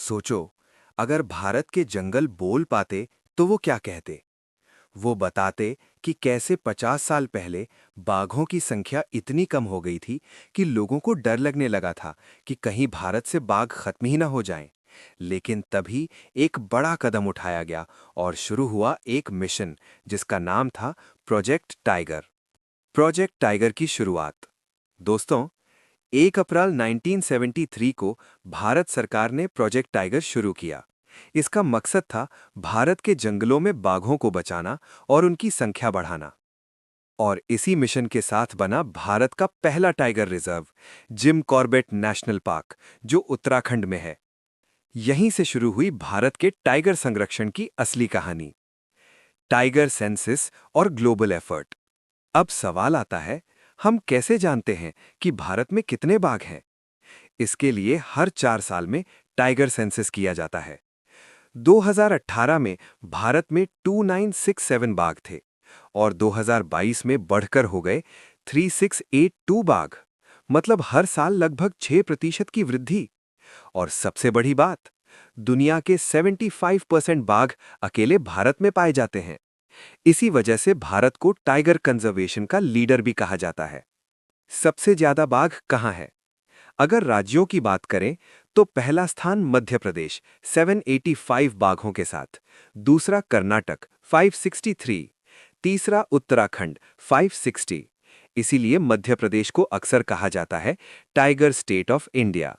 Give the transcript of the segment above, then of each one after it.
सोचो, अगर भारत के जंगल बोल पाते तो वो क्या कहते। वो बताते कि कैसे 50 साल पहले बाघों की संख्या इतनी कम हो गई थी कि लोगों को डर लगने लगा था कि कहीं भारत से बाघ खत्म ही ना हो जाएं। लेकिन तभी एक बड़ा कदम उठाया गया और शुरू हुआ एक मिशन जिसका नाम था प्रोजेक्ट टाइगर। प्रोजेक्ट टाइगर की शुरुआत, दोस्तों, 1 अप्रैल 1973 को भारत सरकार ने प्रोजेक्ट टाइगर शुरू किया। इसका मकसद था भारत के जंगलों में बाघों को बचाना और उनकी संख्या बढ़ाना। और इसी मिशन के साथ बना भारत का पहला tiger reserve, Jim Corbett national park, जो उत्तराखंड में है। यहीं से शुरू हुई भारत के टाइगर संरक्षण की असली कहानी। टाइगर सेंसस और ग्लोबल एफर्ट। अब सवाल आता है, हम कैसे जानते हैं कि भारत में कितने बाघ हैं? इसके लिए हर 4 साल में टाइगर सेंसस किया जाता है। 2018 में भारत में 2967 बाघ थे और 2022 में बढ़कर हो गए 3682 बाघ। मतलब हर साल लगभग 6% की वृद्धि। और सबसे बड़ी बात, दुनिया के 75% बाघ अकेले भारत में पाए जाते हैं। इसी वजह से भारत को टाइगर कंजर्वेशन का लीडर भी कहा जाता है। सबसे ज्यादा बाघ कहाँ है? अगर राज्यों की बात करें तो पहला स्थान मध्य प्रदेश 785 बाघों के साथ, दूसरा कर्नाटक 563, तीसरा उत्तराखंड 560। इसीलिए मध्य प्रदेश को अक्सर कहा जाता है tiger state of India.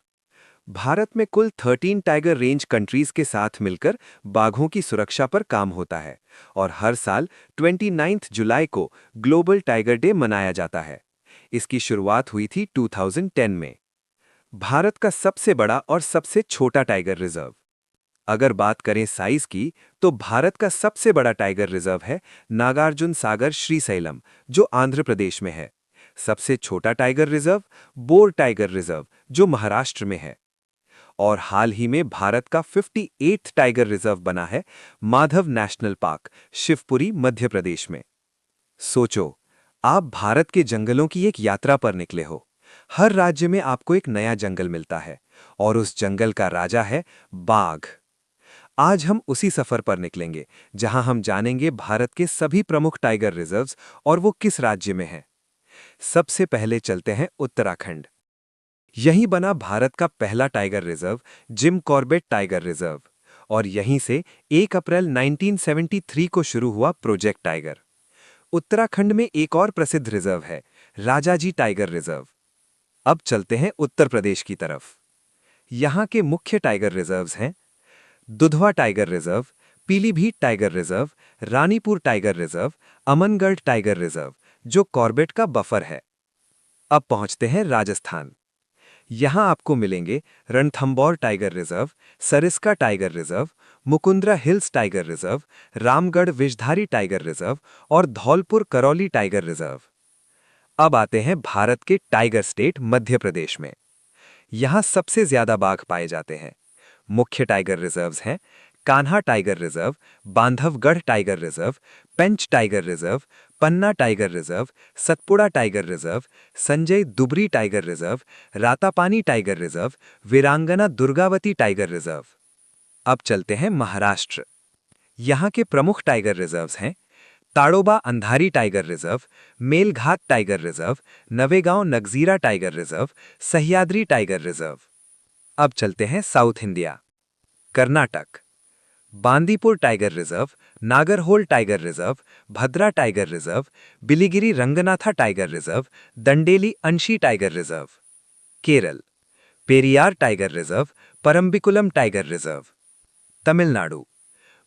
Bharat में कुल 13 टाइगर रेंज कंट्रीज के साथ मिलकर बाघों की सुरक्षा पर काम होता है और हर साल 29 जुलाई को ग्लोबल टाइगर डे मनाया जाता है। इसकी शुरुआत हुई थी 2010 में। भारत का सबसे बड़ा और सबसे छोटा टाइगर रिजर्व। अगर बात करें साइज की, तो भारत का सबसे बड़ा टाइगर रिजर्व है नागार्जुन सागर श्रीशैलम, जो आंध्र प्रदेश में है। सबसे छोटा tiger reserve bore tiger reserve, जो महाराष्ट्र में है। और हाल ही में भारत का 58वां टाइगर रिजर्व बना है माधव नेशनल पार्क, शिवपुरी, मध्य प्रदेश में। सोचो, आप भारत के जंगलों की एक यात्रा पर निकले हो। हर राज्य में आपको एक नया जंगल मिलता है और उस जंगल का राजा है बाघ। आज हम उसी सफर पर निकलेंगे जहां हम जानेंगे भारत के सभी प्रमुख टाइगर रिजर्व्स और वो किस राज्य में हैं। सबसे पहले चलते हैं उत्तराखंड। यहीं बना भारत का पहला tiger reserve, Jim Corbett tiger reserve. और यहीं से 1 अप्रैल 1973 को शुरू हुआ प्रोजेक्ट टाइगर। उत्तराखंड में एक और प्रसिद्ध रिजर्व है, राजाजी टाइगर रिजर्व। अब चलते हैं उत्तर प्रदेश की तरफ। यहाँ के मुख्य टाइगर रिजर्व्स हैं Dudhwa tiger reserve, Pilibhit tiger reserve, Ranipur tiger reserve, Amangarh tiger reserve, जो कॉर्बेट का बफर है। अब पहुंचते हैं राजस्थान। यहां आपको मिलेंगे Ranthambore tiger reserve, Sariska tiger reserve, Mukundra hills tiger reserve, Ramgarh Vishdhari tiger reserve और धौलपुर करौली टाइगर रिजर्व। अब आते हैं भारत के टाइगर स्टेट मध्य प्रदेश में। यहां सबसे ज्यादा बाघ पाए जाते हैं। मुख्य टाइगर रिजर्व्स हैं Kanha tiger reserve, Bandhavgarh tiger reserve, Pench tiger reserve, Panna tiger reserve, Satpura tiger reserve, Sanjay Dubri tiger reserve, Ratapani tiger reserve, Veerangana Durgavati tiger reserve. अब चलते हैं महाराष्ट्र। यहाँ के प्रमुख टाइगर रिजर्व्स हैं Tadoba Andhari tiger reserve, Melghat tiger reserve, Navegaon Nagzira tiger reserve, Sahyadri tiger reserve. अब चलते हैं south India. Karnataka. Bandipur tiger reserve, Nagarhole tiger reserve, Bhadra tiger reserve, Biligiri Ranganatha tiger reserve, Dandeli Anshi tiger reserve. Kerala. Periyar tiger reserve, Parambikulam tiger reserve. Tamil Nadu.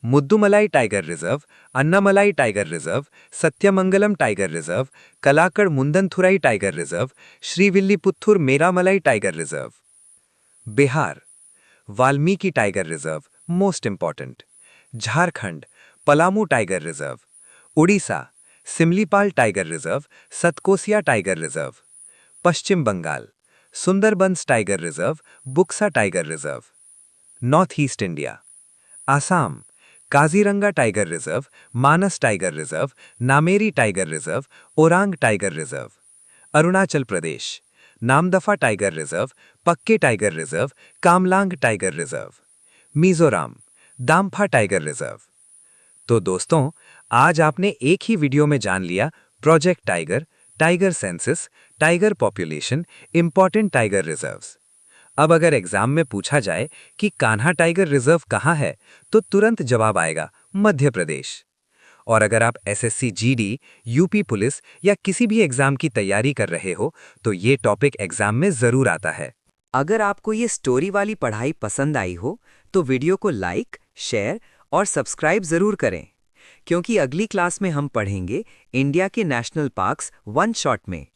Mudumalai tiger reserve, Anamalai tiger reserve, Sathyamangalam tiger reserve, Kalakad Mundanthurai tiger reserve, Srivilliputhur Megamalai tiger reserve. Bihar. Valmiki tiger reserve, most important. Jharkhand. Palamu tiger reserve. Orissa. Simlipal tiger reserve, Satkosia tiger reserve. Paschim Bengal. Sundarbans tiger reserve, Buxa tiger reserve. North east India. Assam. Kaziranga tiger reserve, Manas tiger reserve, Nameri tiger reserve, Orang tiger reserve. Arunachal Pradesh. Namdapha tiger reserve, Pakke tiger reserve, Kamlang tiger reserve. Mizoram, Dampa tiger reserve. तो दोस्तों, आज आपने एक ही video में जान लिया project tiger, tiger census, tiger population, important tiger reserves. अब अगर एग्जाम में पूछा जाए कि कान्हा टाइगर रिजर्व कहाँ है, तो तुरंत जवाब आएगा मध्य प्रदेश। और अगर आप एसएससी जीडी, यूपी पुलिस या किसी भी एग्जाम की तैयारी कर रहे हो, तो ये टॉपिक एग्जाम में जरूर आता है। अगर आपको ये स्टोरी वाली पढ़ाई पसंद आई हो तो वीडियो को लाइक, शेयर और सब्सक्राइब ज़रूर करें, क्योंकि अगली क्लास में हम पढ़ेंगे इंडिया के नेशनल पार्क्स वन शॉट में।